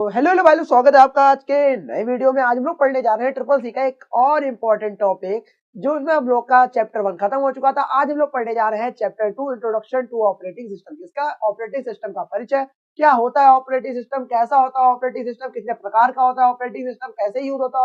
तो hello hello भाई, स्वागत है आपका आज के नए वीडियो में। आज हम लोग पढ़ने जा रहे हैं ट्रिपल सी का एक और इम्पोर्टेंट टॉपिक, जो इसमें हम लोग का चैप्टर 1 खत्म हो चुका था। आज हम लोग पढ़ने जा रहे हैं chapter 2, introduction to operating system. इसका ऑपरेटिंग सिस्टम का परिचय, क्या होता है ऑपरेटिंग सिस्टम, कैसा होता है ऑपरेटिंग सिस्टम, कितने प्रकार का होता है ऑपरेटिंग सिस्टम, कैसे यूज होता है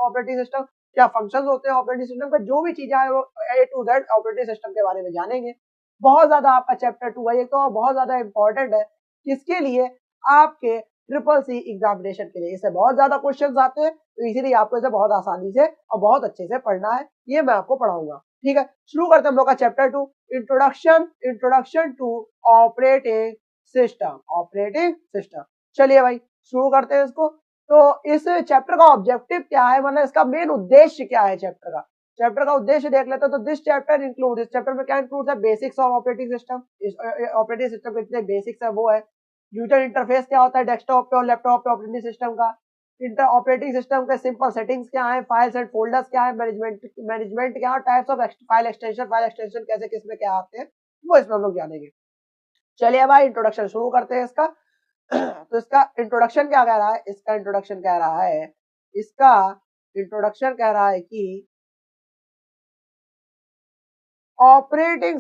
ऑपरेटिंग सिस्टम, क्या फंक्शन होते हैं ऑपरेटिंग सिस्टम का, जो भी चीजें है वो A to Z operating system के बारे में जानेंगे। बहुत ज्यादा आपका चैप्टर 2 है, तो बहुत ज्यादा इंपॉर्टेंट है। किसके लिए? आपके ट्रिपल सी एग्जामिनेशन के लिए। इससे बहुत ज्यादा क्वेश्चंस आते हैं, तो इसीलिए आपको इसे बहुत आसानी से और बहुत अच्छे से पढ़ना है। ये मैं आपको पढ़ाऊंगा। ठीक है, शुरू करते हैं हम लोग का chapter 2, introduction to operating system. Operating system, चलिए भाई शुरू करते हैं इसको। तो इस चैप्टर का ऑब्जेक्टिव क्या है, मतलब इसका मेन उद्देश्य क्या है चैप्टर का उद्देश्य देख लेते हैं। तो दिस चैप्टर इंक्लूड, इस चैप्टर में क्या इंक्लूड है? Basics of operating system. Operating system के जितने बेसिक्स है वो है। यूजर इंटरफेस क्या होता है डेस्कटॉप पे और लैपटॉप पे ऑपरेटिंग सिस्टम का। इंटर ऑपरेटिंग सिस्टम के सिंपल सेटिंग्स क्या है, फाइल्स एंड फोल्डर्स क्या है, मैनेजमेंट क्या है, टाइप्स ऑफ फाइल एक्सटेंशन कैसे किसमें क्या आते हैं, वो इसमें हम लोग जानेंगे। चलिए भाई इंट्रोडक्शन शुरू करते हैं इसका। तो इसका इंट्रोडक्शन क्या कह रहा है? इसका इंट्रोडक्शन कह रहा है कि operating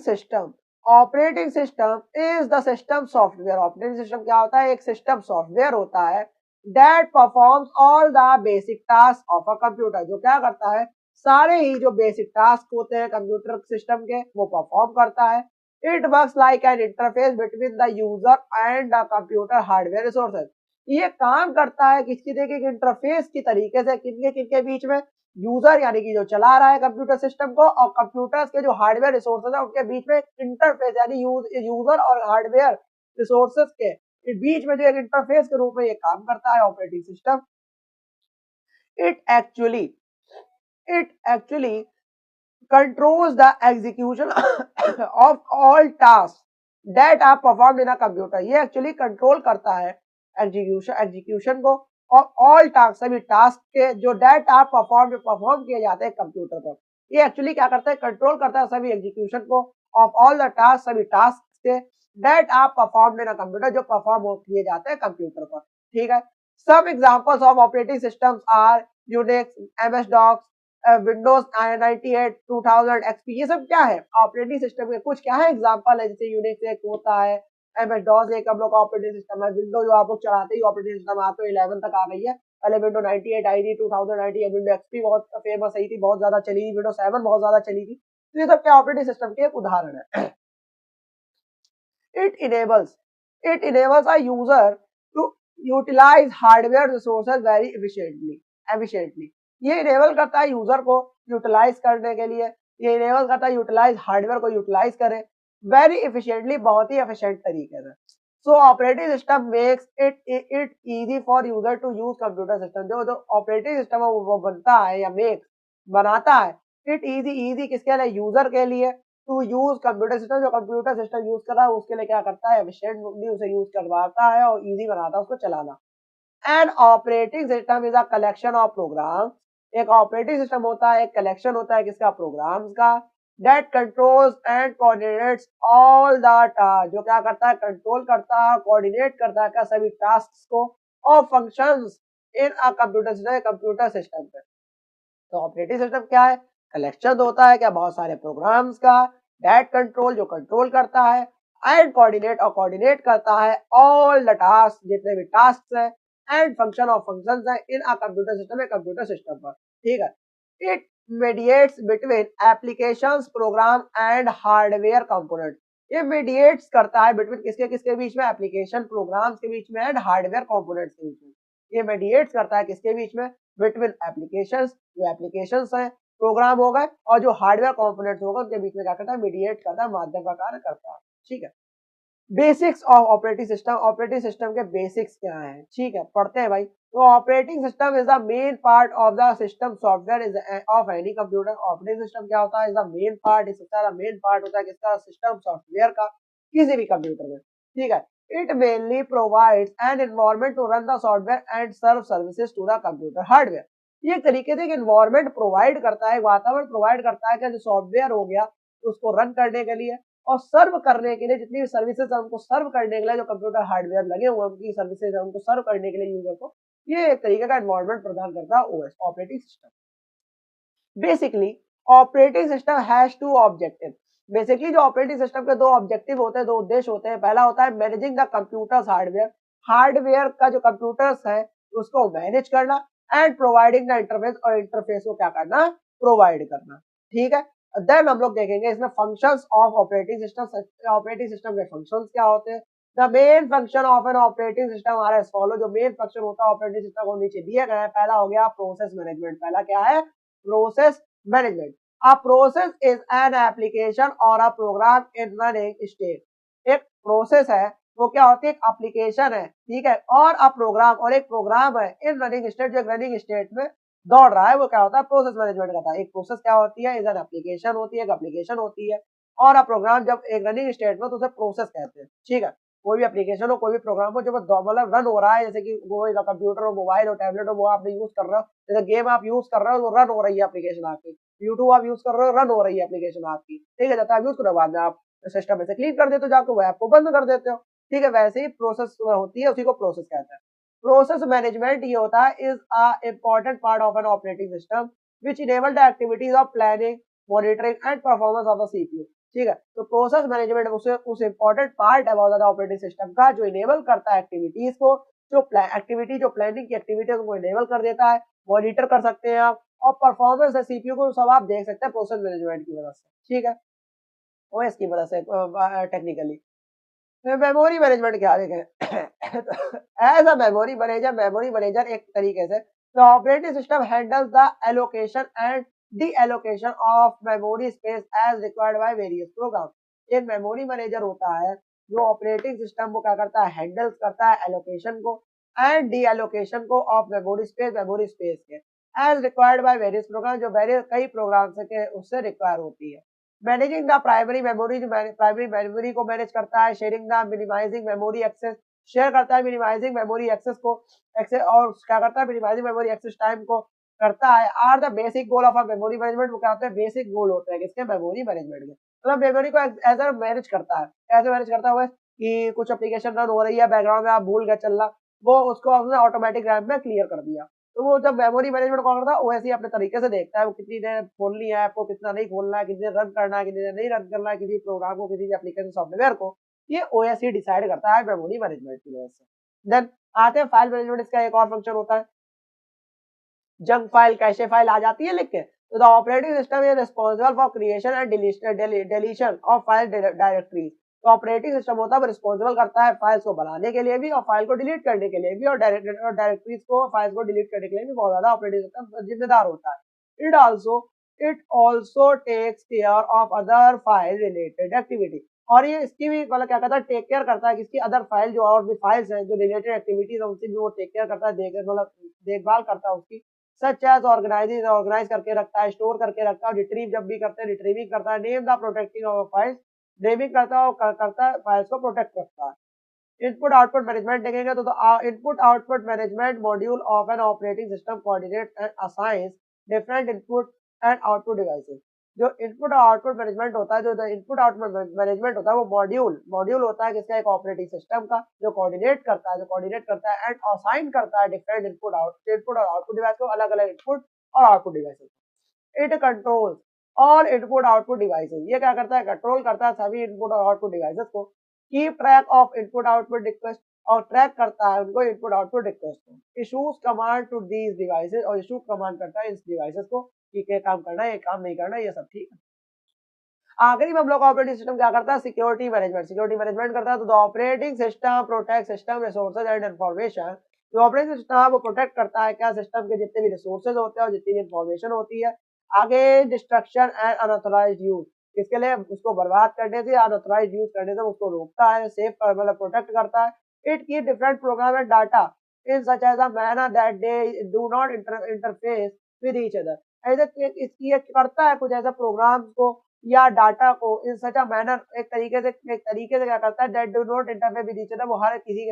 system is the system software. Operating system क्या होता है? एक सिस्टम सॉफ्टवेयर होता है that performs all the basic task of a computer. जो क्या करता है? सारे ही जो बेसिक टास्क होते हैं कंप्यूटर सिस्टम के, वो परफॉर्म करता है। It works like an interface between the user and the computer hardware resources. ये काम करता है किसकी? देखिए, इंटरफेस की तरीके से किनके किनके बीच में? यूजर यानी कि जो चला रहा है कंप्यूटर सिस्टम को, और कंप्यूटर्स के जो हार्डवेयर रिसोर्सेज है उनके बीच में इंटरफेस यानी यूजर और हार्डवेयर रिसोर्सेज के बीच में जो एक इंटरफेस के रूप में ये काम करता है operating system. It actually it actually controls the execution of all tasks that are performed in a computer। ये एक्चुअली कंट्रोल करता है एग्जीक्यूशन को, और ऑल टास्क, सभी टास्क के जो डेट आर परफॉर्म किए जाते हैं कंप्यूटर पर। ये एक्चुअली क्या करता है? कंट्रोल करता है सभी एग्जीक्यूशन को ऑफ ऑल द टास्क, सभी टास्क के that are performed in a computer, जो परफॉर्म किए जाते हैं कंप्यूटर पर। ठीक है, some examples of operating systems are Unix, MS DOS, Windows 98, 2000 XP. ये सब क्या है? ऑपरेटिंग सिस्टम के कुछ क्या है एग्जांपल है। जैसे यूनिक्स एक होता है, एमएस डॉस एक हम लोग का ऑपरेटिंग सिस्टम है, विंडो जो आप लोग चलाते ही ऑपरेटिंग सिस्टम आप तो 11 तक आ गई है। पहले विंडो 98 आई थी, 2000 आई थी, विंडो एक्सपी बहुत फेमस आई थी, बहुत ज्यादा चली थी, विंडो 7 बहुत ज्यादा चली थी। तो ये सब क्या ऑपरेटिंग सिस्टम के एक उदाहरण है। it enables it enables a user to utilize hardware resources very efficiently। ये इनेबल करता है यूजर को यूटिलाइज करने के लिए, ये इनेबल करता है यूटिलाइज हार्डवेयर को यूटिलाइज करे वेरी एफिशिएंटली, बहुत ही एफिशिएंट तरीके से। So operating system makes it easy for user to use computer system. जो ऑपरेटिंग सिस्टम है वो बनता है या मेक्स बनाता है इट इजी किसके लिए? यूजर के लिए। टू यूज कंप्यूटर सिस्टम, जो कंप्यूटर सिस्टम यूज कर रहा है उसके लिए क्या करता है? एफिशिएंटली उसे यूज करवाता है और इजी बनाता है उसको चलाना। An operating system is a collection of program. एक ऑपरेटिंग सिस्टम होता है, एक कलेक्शन होता है किसका? प्रोग्राम्स का। That controls and coordinates all the task, जो क्या करता है? कंट्रोल करता है, कोऑर्डिनेट करता है क्या? सभी टास्क को और functions in a computer system पे। तो ऑपरेटिंग सिस्टम क्या है? कलेक्शन होता है क्या? बहुत सारे प्रोग्राम्स का। दैट कंट्रोल, जो कंट्रोल करता है, एंड कोऑर्डिनेट, और कोऑर्डिनेट करता है ऑल द टास्क, जितने भी टास्क है, एंड फंक्शन ऑफ फंक्शंस है इन अ कंप्यूटर सिस्टम, एक कंप्यूटर सिस्टम पर। ठीक है, it mediates between applications, program and hardware component. ये मीडिएट्स करता है बिटवीन किसके किसके बीच में? एप्लीकेशन प्रोग्राम्स के बीच में एंड हार्डवेयर कंपोनेंट्स के बीच में। ये मीडिएट्स करता है किसके बीच में? बिटवीन एप्लीकेशंस, जो एप्लीकेशंस हैं, प्रोग्राम हो गए, और जो हार्डवेयर कंपोनेंट्स होगा उनके बीच में क्या करता है? मीडिएट करता है, माध्यम का कार्य करता है। ठीक है, बेसिक्स ऑफ ऑपरेटिंग सिस्टम के बेसिक्स क्या हैं? ठीक है, पढ़ते हैं भाई। तो operating system is the main part of the system software is of any computer. Operating system क्या होता है? इज द मेन पार्ट, इसका मेन पार्ट होता है किसका? सिस्टम सॉफ्टवेयर का, किसी भी कंप्यूटर में। ठीक है, it mainly provides an environment to run the software and serve services to the computer hardware. ये एक तरीके से एक एनवायरनमेंट प्रोवाइड करता है, वातावरण प्रोवाइड करता है कि जो सॉफ्टवेयर हो गया तो उसको रन करने के लिए, और सर्व करने के लिए जितनी भी सर्विसेज है उनको सर्व करने के लिए जो कंप्यूटर हार्डवेयर लगे हुए हैं उनकी सर्विसेज है उनको सर्व करने के लिए यूजर को ये एक तरीके का एनवायरनमेंट प्रदान करता है OS operating system. Basically operating system has two objective. Basically जो ऑपरेटिंग सिस्टम के दो ऑब्जेक्टिव होते हैं, दो उद्देश्य होते हैं। पहला होता है managing the computers hardware, hardware का जो कंप्यूटर्स है उसको मैनेज करना, एंड प्रोवाइडिंग द इंटरफेस, और इंटरफेस को क्या करना, प्रोवाइड करना। ठीक है, देन हम लोग देखेंगे इसमें functions of operating system. Operating system के फंक्शंस क्या होते हैं। The main function of an operating system are as follow. जो मेन फंक्शन होता है ऑपरेटिंग सिस्टम को नीचे दिए गए हैं। पहला हो गया प्रोसेस मैनेजमेंट। पहला क्या है, process management. A process is an application or a program in running state। एक प्रोसेस है वो क्या होती है, एक एप्लीकेशन है, ठीक है, और अ प्रोग्राम, और एक प्रोग्राम है इन रनिंग स्टेट, जो रनिंग स्टेट में दौड़ रहा है, वो क्या होता है, प्रोसेस मैनेजमेंट करता है। एक प्रोसेस क्या होती है, इज एन एप्लीकेशन होती है, एक एप्लीकेशन होती है, और अ प्रोग्राम जब एक रनिंग स्टेट में तो उसे प्रोसेस कहते हैं। ठीक है, कोई भी एप्लीकेशन हो, कोई भी प्रोग्राम हो, जब मतलब रन हो रहा है, जैसे कि कोई कंप्यूटर हो, मोबाइल हो, टैबलेट हो, वो आपने यूज कर रहे हो, जैसे गेम आप यूज कर रहे हो तो रन हो रही है एप्लीकेशन आपकी, यूट्यूब आप यूज कर रहे हो, रन हो रही है एप्लीकेशन आपकी। ठीक है, जब आप यूज करो बाद में आप सिस्टम में से क्लीन कर देते हो, जाकर वो ऐप को बंद कर देते हो। ठीक है, वैसे ही प्रोसेस होती है, उसी को प्रोसेस कहते हैं। प्रोसेस मैनेजमेंट ये होता है is a important part of an operating system which enable the activities of planning, monitoring and performance of the CPU. ठीक है, तो प्रोसेस मैनेजमेंट उस इम्पोर्टेंट पार्ट है बहुत ऑपरेटिंग सिस्टम का, जो इनेबल करता है एक्टिविटीज को, जो एक्टिविटी, जो प्लानिंग की एक्टिविटीज को इनेबल कर देता है, मॉनिटर कर सकते हैं आप, और परफॉर्मेंस है सीपीयू को सब आप देख सकते हैं प्रोसेस मैनेजमेंट की वजह से। ठीक है, ओएस की वजह से टेक्निकली। मेमोरी मैनेजमेंट क्या देखें एज अ मेमोरी मैनेजर एक तरीके से the operating system handles the allocation and deallocation of memory space as required by various program. एक मेमोरी मैनेजर होता है जो ऑपरेटिंग सिस्टम को क्या करता है, हैंडल्स करता है एलोकेशन को एंड डी एलोकेशन को ऑफ मेमोरी स्पेस के as required by various program, जो वेरियस कई प्रोग्राम से उससे रिक्वायर होती है। मैनेजिंग द प्राइमरी मेमोरी, जो प्राइमरी मेमोरी को मैनेज करता है। Sharing the minimising memory access, share करता है मिनिमाइजिंग मेमोरी एक्सेस को, एक्सेस, और क्या करता है, मिनिमाइजिंग मेमोरी एक्सेस टाइम को करता है। Are the basic goal of a memory management. वो क्या होते हैं, बेसिक गोल होते हैं किसके, मेमोरी मैनेजमेंट के। मतलब मेमोरी को एज अ मैनेज करता है। ऐसे मैनेज करता हुआ कि कुछ एप्लीकेशन रन हो रही है बैकग्राउंड में, आप भूल गए चलना, वो उसको उसने ऑटोमेटिक रैम में क्लियर कर दिया। तो वो जब मेमोरी मैनेजमेंट कौन करता है, वो ऐसे ही अपने तरीके से देखता है वो कितनी देर खोलनी है आपको, कितना नहीं खोलना है, कितनी देर रन करना है, कितनी देर नहीं रन करना है, किसी प्रोग्राम को, किसी भी एप्लीकेशन सॉफ्टवेयर को, ये ओएस ही डिसाइड करता है मेमोरी मैनेजमेंट की वजह से। देन आते हैं फाइल मैनेजमेंट। इसका एक और फंक्शन होता है, जंक फाइल, कैशे फाइल आ जाती है लिख के, तो the operating system is responsible for creation and deletion of file directories. तो ऑपरेटिंग सिस्टम होता है वो रिस्पांसिबल करता है फाइल्स को बनाने के लिए भी और फाइल को डिलीट करने के लिए भी, और डायरेक्टरीज को, फाइल्स को डिलीट करने के लिए भी बहुत ज्यादा ऑपरेटिंग सिस्टम जिम्मेदार होता है। It also takes care of other file related activity. और ये इसकी भी मतलब क्या करता है, टेक केयर करता है किसकी, अदर फाइल, जो और भी फाइल्स हैं जो रिलेटेड एक्टिविटीज है उनकी भी वो टेक केयर करता है, मतलब देखभाल करता है उसकी। सच एज ऑर्गेनाइज करके रखता है, स्टोर करके रखता है, रिट्रीव जब भी करते हैं रिट्रीविंग करता है, name the protecting of files, naming करता है, करता है फाइल्स को प्रोटेक्ट रखता है। इनपुट आउटपुट मैनेजमेंट देखेंगे तो input output management module of an operating system coordinate and assigns different input and output devices. जो इनपुट और आउटपुट मैनेजमेंट होता है, जो इनपुट आउटपुट मैनेजमेट होता है, वो मॉड्यूल होता है किसका, एक ऑपरेटिंग सिस्टम का, जो कोऑर्डिनेट करता है एंड असाइन करता है डिफरेंट इनपुट और आउटपुट डिवाइस को, अलग अलग इनपुट और output devices. It controls all input output devices. ये क्या करता है, कंट्रोल करता है सभी इनपुट और आउटपुट डिवाइसेस को। Keep track of input output request, और ट्रैक करता है उनको इनपुट आउटपुट रिक्वेस्ट को। Issues command to these devices, और इशू कमांड करता है इस डिवाइसेस को कि ये काम करना है, ये काम नहीं करना है, ये सब ठीक है। आखिरी में हम लोग ऑपरेटिंग सिस्टम क्या करता है, सिक्योरिटी मैनेजमेंट करता है। तो the operating system protect system resources and information. जो ऑपरेटिंग सिस्टम है वो प्रोटेक्ट करता है क्या, सिस्टम के जितने भी रिसोर्सेज होते हैं और जितनी भी इंफॉर्मेशन होती है, आगे डिस्ट्रक्शन एंड अनऑथराइज्ड यूज, इसके लिए उसको बर्बाद करने से, अनऑथराइज्ड यूज करने से उसको रोकता है, सेफ मतलब प्रोटेक्ट करता है। It keep different program and data in such as a manner that they do not interface with each other. ऐसे इसकी ये करता है कुछ ऐसा प्रोग्राम्स को या डाटा को इन सच अ मैनर, एक तरीके से क्या करता है, that do not interfere with each other, वो हर किसी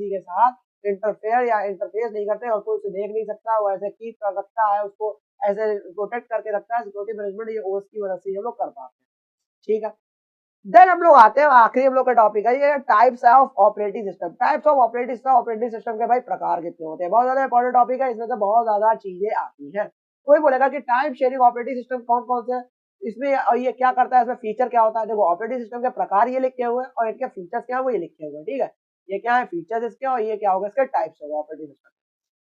के साथ इंटरफेयर या इंटरफेस नहीं करते, और कोई उसे देख नहीं सकता, वो ऐसे कीप कर रखता है, उसको ऐसे प्रोटेक्ट करके रखता है। सिक्योरिटी मैनेजमेंट ये ओएस की वजह से हम लोग कर पाते हैं। ठीक है, देन हम लोग आते हैं आखिरी हम लोग का टॉपिक है ये types of operating system. Types of operating system के भाई प्रकार कितने होते हैं, बहुत ज्यादा इंपॉर्टेंट टॉपिक है, इसमें से बहुत ज्यादा चीजें आती हैं। कोई बोलेगा कि टाइम शेयरिंग ऑपरेटिंग सिस्टम कौन कौन से हैं, इसमें और ये क्या करता है, इसमें फीचर क्या होता है। देखो ऑपरेटिंग सिस्टम के प्रकार ये लिखे हुए हैं और इनके फीचर्स क्या है वो ये लिखे हुए हैं, ठीक है। ये क्या है फीचर्स इसके, और ये क्या होगा इसके टाइप्स होगा ऑपरेटिंग सिस्टम।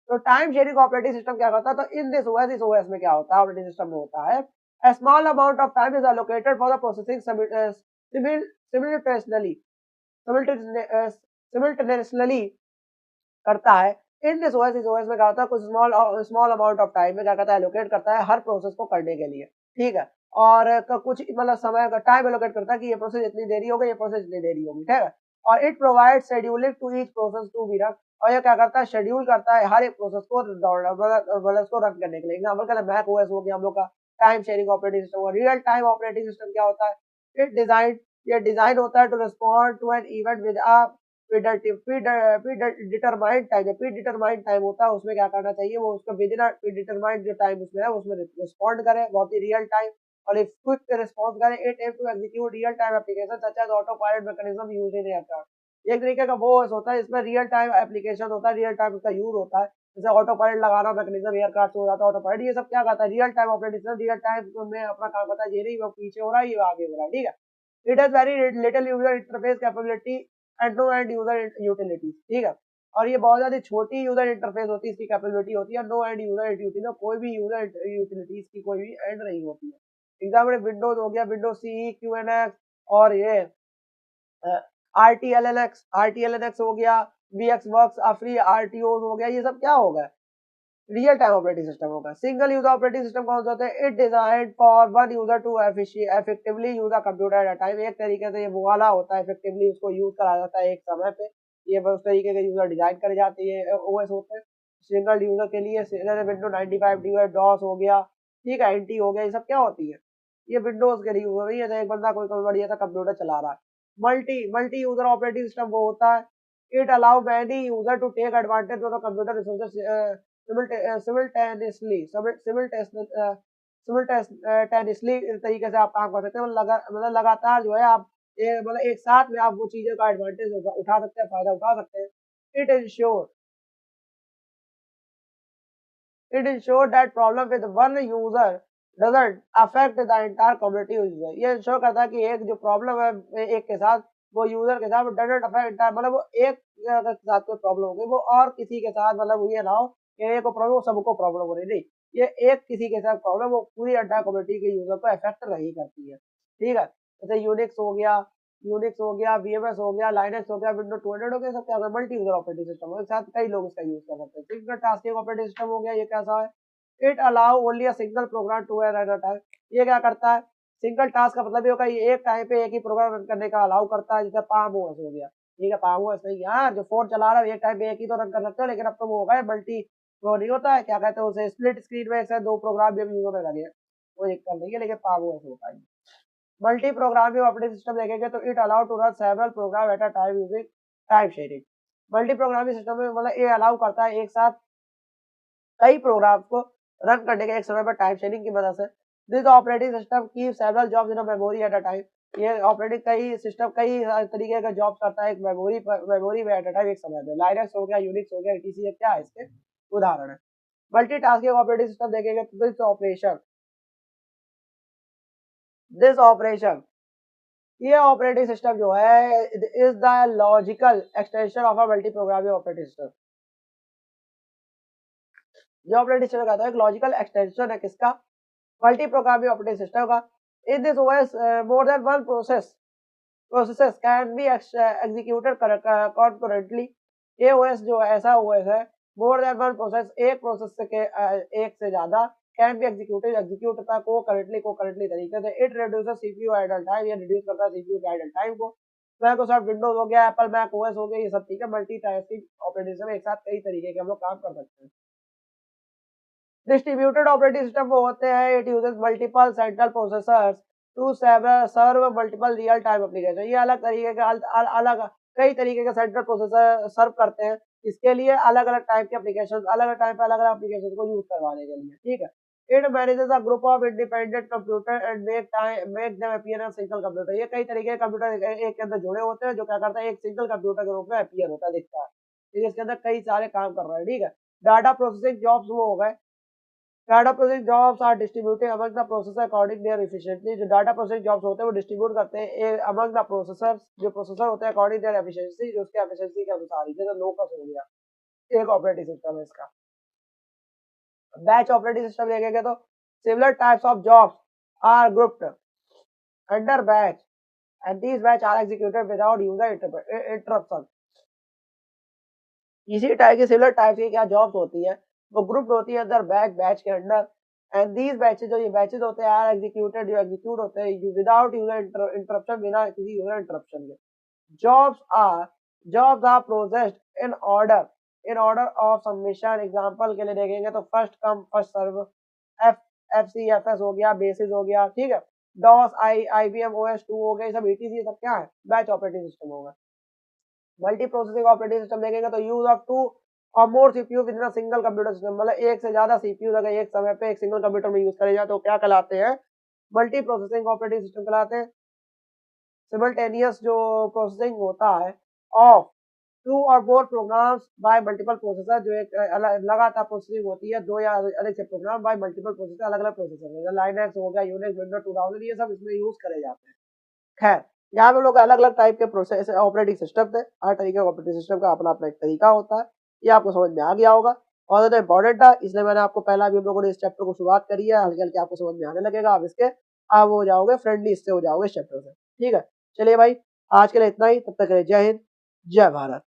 तो टाइम शेयरिंग ऑपरेटिंग सिस्टम क्या करता है, तो इन दिस ओएस, इस ओएस में क्या होता है ऑपरेटिंग सिस्टम में होता है a small amount of time is allocated for the processing simultaneously simultaneously करता है। इन दिस ओएस, इस ओएस में क्या होता है कुछ स्मॉल अमाउंट ऑफ टाइम में क्या करता है एलोकेट करता है हर प्रोसेस को करने के लिए, ठीक है। और कुछ मतलब समय का टाइम एलोकेट करता है कि ये प्रोसेस इतनी देरी होगी, ये प्रोसेस इतनी देरी होगी, ठीक है। और it provide scheduling to each process to be run, और ये क्या करता है शेड्यूल करता है हर एक प्रोसेस को मतलब उसको रन करने के लिए। एग्जाम्पल कहते हैं मैक ओएस हो गया हम लोग का टाइम शेयरिंग ऑपरेटिंग सिस्टम। और रियल टाइम ऑपरेटिंग सिस्टम क्या होता है, इट डिजाइन, ये डिजाइन होता है to respond to an event with a determined time. Pre determined time होता है उसमें क्या करना चाहिए, वो उसको विद इन प्री डिटरमाइंड जो टाइम उसमें है उसमें रिस्पॉन्ड करे बहुत ही रियल टाइम, और एक क्विक रिस्पॉन्स करे। It aim to execute real time application such as auto pilot mechanism use in aircraft. एक तरीके का वो होता है इसमें रियल टाइम एप्लीकेशन होता है, रियल टाइम उसका यूज होता है, जैसे ऑटो पायलट लगाना मैकेनिज्म एयरक्राफ्ट हो जाता है ऑटो पायलट। ये सब क्या करता है real time operating real time में अपना काम करता है, ये नहीं वो पीछे हो रहा है ये आगे हो रहा है, ठीक है। It has very little user interface capability and no end user utility, ठीक है। और ये बहुत ज्यादा छोटी यूजर इंटरफेस होती है, इसकी कैपेबिलिटी होती है, नो एंड यूजर यूटिलिटी, कोई भी यूजर यूटिलिटी इसकी कोई भी एंड नहीं होती है। एग्जाम्पल विंडोज हो गया, Windows C Q N X, और ये R T L N X हो गया, V X works free RTO हो गया, ये सब क्या होगा रियल टाइम ऑपरेटिंग सिस्टम होगा। सिंगल यूजर ऑपरेटिंग सिस्टम कौन सा होता है, it design for one user to effectively use a computer at a time. एक तरीके से ये वो वाला होता है इफेक्टिवली उसको यूज करा जाता है एक समय पे, ये उस तरीके के यूजर डिजाइन करे जाती है ओएस होते हैं सिंगल यूजर के लिए। विंडो 95 डी डॉस हो गया, ठीक है, एनटी हो गया, ये सब क्या होती है ये विंडोज के लिए यूज हो रही है, एक बंदा कोई बढ़िया सा कंप्यूटर चला रहा है। Multi multi user operating system वो होता है, it allow many user to take advantage of the computer resources simultaneously तरीके से आप काम कर सकते हैं। मतलब लगातार जो है आप मतलब एक साथ में आप वो चीजों का एडवांटेज उठा सकते हैं, फायदा उठा सकते हैं। It ensure it ensure that problem with one user doesn't affect the entire community user. ये इंश्योर करता है कि एक जो प्रॉब्लम है एक के साथ वो यूजर के साथ डजंट अफेक्ट एंटायर, मतलब वो एक के साथ कोई प्रॉब्लम होगी वो और किसी के साथ मतलब ये ना हो कि एक को प्रॉब्लम सबको प्रॉब्लम हो रही नहीं, ये एक किसी के साथ प्रॉब्लम वो पूरी एंटायर कम्युनिटी के यूजर को अफेक्ट नहीं करती है, ठीक है। जैसे यूनिक्स हो गया, वीएमएस हो गया, लाइनक्स हो गया, विंडो 200 हो गया, सब क्या होगा मल्टी यूजर ऑपरेटिंग सिस्टम है, एक साथ कई लोग इसका यूज कर सकते हैं। सिंगल टास्किंग ऑपरेटिंग सिस्टम हो गया, ये कैसा है, it allow only a single program to run at a time. ये क्या करता है सिंगल टास्क का मतलब ये होगा ये एक टाइम पे एक ही प्रोग्राम रन करने का अलाउ करता है, जैसे पाम ओएस हो गया, ठीक है। पाम ओएस नहीं यार जो फोन चला रहा है एक टाइम पे एक ही तो रन कर सकते हो, लेकिन अब तो वो होगा मल्टी, वो नहीं होता है क्या कहते हैं उसे स्प्लिट स्क्रीन में एक साथ दो प्रोग्राम भी यूज होने लगे हैं, वो एक कर नहीं है, लेकिन पाम ओएस होता है। मल्टी प्रोग्रामिंग ऑपरेटिंग सिस्टम देखेंगे तो it allow to run several program at a time using time sharing. Multi programming system में मतलब ये अलाउ करता है एक साथ कई प्रोग्राम को रन करने के एक समय पर टाइम शेयरिंग की मदद से। This operating system keep several jobs in a memory eight a time. ये ऑपरेटिंग कई सिस्टम कई तरीके का जॉब करता है एक मेमोरी में एट अ टाइम एक समय में। लाइनक्स हो गया, यूनिक्स हो गया, etc क्या है इसके उदाहरण है। मल्टीटास्किंग ऑपरेटिंग सिस्टम देखेंगे तो दिस ऑपरेशन ये ऑपरेटिंग सिस्टम जो है is the logical extension of a multi programming operating system. जो ऑपरेटिंग सिस्टम कहता है एक लॉजिकल एक्सटेंशन है किसका, मल्टी प्रोग्रामिंग ऑपरेटिंग सिस्टम का। In this OS more than one processes can be executed concurrently. ये ओएस जो ऐसा ओएस है मोर देन वन प्रोसेस एक प्रोसेस से के एक से ज्यादा कैन बी एग्जीक्यूट होता है को करंटली तरीके से। It reduces CPU idle time, ये रिड्यूस करता है सीपीयू के आइडल टाइम को। माइक्रोसॉफ्ट विंडोज हो गया, एप्पल मैक ओएस हो गया, ये सब ठीक है मल्टी टास्किंग ऑपरेटिंग सिस्टम एक साथ कई तरीके के हम लोग काम कर सकते हैं। डिस्ट्रीब्यूटेड ऑपरेटिंग सिस्टम वो होते हैं it uses multiple central processors to serve multiple real time application. ये अलग तरीके के अलग कई तरीके के सेंट्रल प्रोसेसर सर्व करते हैं इसके लिए अलग अलग टाइप के एप्लीकेशन, अलग अलग टाइम पे अलग अलग एप्लीकेशन को यूज करवाने के लिए, ठीक है। It manages a group of independent computer and make them appear as single computer. ये कई तरीके के कंप्यूटर एक के अंदर जुड़े होते हैं जो क्या करता है एक सिंगल कंप्यूटर के रूप में अपीयर होता है दिखता है। ठीक है, इसके अंदर कई सारे काम कर रहा है। ठीक है, डाटा प्रोसेसिंग जॉब्स वो हो गए। Data processing jobs are distributed among the processor according their efficiency. जो डाटा प्रोसेसिंग जॉब्स होते हैं वो डिस्ट्रीब्यूट करते हैं अमंग द प्रोसेसर, जो प्रोसेसर होते हैं अकॉर्डिंग देयर एफिशिएंसी, जो उसके एफिशिएंसी के अनुसार ही। जैसे लोकस हो गया, एक ऑपरेटिंग सिस्टम है इसका। बैच ऑपरेटिंग सिस्टम देखेंगे तो similar types of jobs are grouped under batch and these batch are executed without user interruption. इसी टाइप की सिमिलर टाइप की क्या जॉब्स होती है वो ग्रुप होती है अंदर बैच के अंदर एंड दीज बैचेस जो ये बैचेस होते हैं आर एग्जीक्यूटेड जो एग्जीक्यूट होते हैं विदाउट यूजर इंटरप्शन, बिना किसी यूजर इंटरप्शन के। Jobs are processed in order of submission. Example के लिए देखेंगे तो first come first serve, FCFS हो गया, बेसिस हो गया। ठीक है, डॉस IBM OS2 हो गया, सब ETC सब क्या है बैच ऑपरेटिंग सिस्टम होगा। मल्टी प्रोसेसिंग ऑपरेटिंग सिस्टम देखेंगे तो यूज ऑफ 2 और मोर CPU with in a single computer system, मतलब एक से ज्यादा CPU अगर एक समय पे एक सिंगल कंप्यूटर में यूज करे जाए तो क्या कहलाते हैं मल्टी प्रोसेसिंग ऑपरेटिंग सिस्टम कहलाते हैं। सिमल्टेनियस जो प्रोसेसिंग होता है ऑफ 2 और मोर प्रोग्राम्स बाय मल्टीपल प्रोसेसर, जो एक लगातार प्रोसेसिंग होती है दो या अधिक से प्रोग्राम बाय मल्टीपल प्रोसेसर, अलग अलग प्रोसेसर में। लाइनक्स हो गया, यूनिक्स, विंडोज 2000, ये सब इसमें यूज करे जाते हैं। खैर, यहाँ पे लोग अलग अलग टाइप के प्रोसेस ऑपरेटिंग सिस्टम थे। हर तरीके का ऑपरेटिंग सिस्टम का अपना अपना एक तरीका होता है। ये आपको समझ में आ गया होगा और ज़्यादा इंपॉर्टेंट था, इसलिए मैंने आपको पहला भी हम लोगों ने इस चैप्टर को शुरुआत करी है। हल्के हल्के आपको समझ में आने लगेगा, आप हो जाओगे फ्रेंडली, इससे हो जाओगे इस चैप्टर से। ठीक है, चलिए भाई, आज के लिए इतना ही। तब तक के लिए जय हिंद, जय भारत।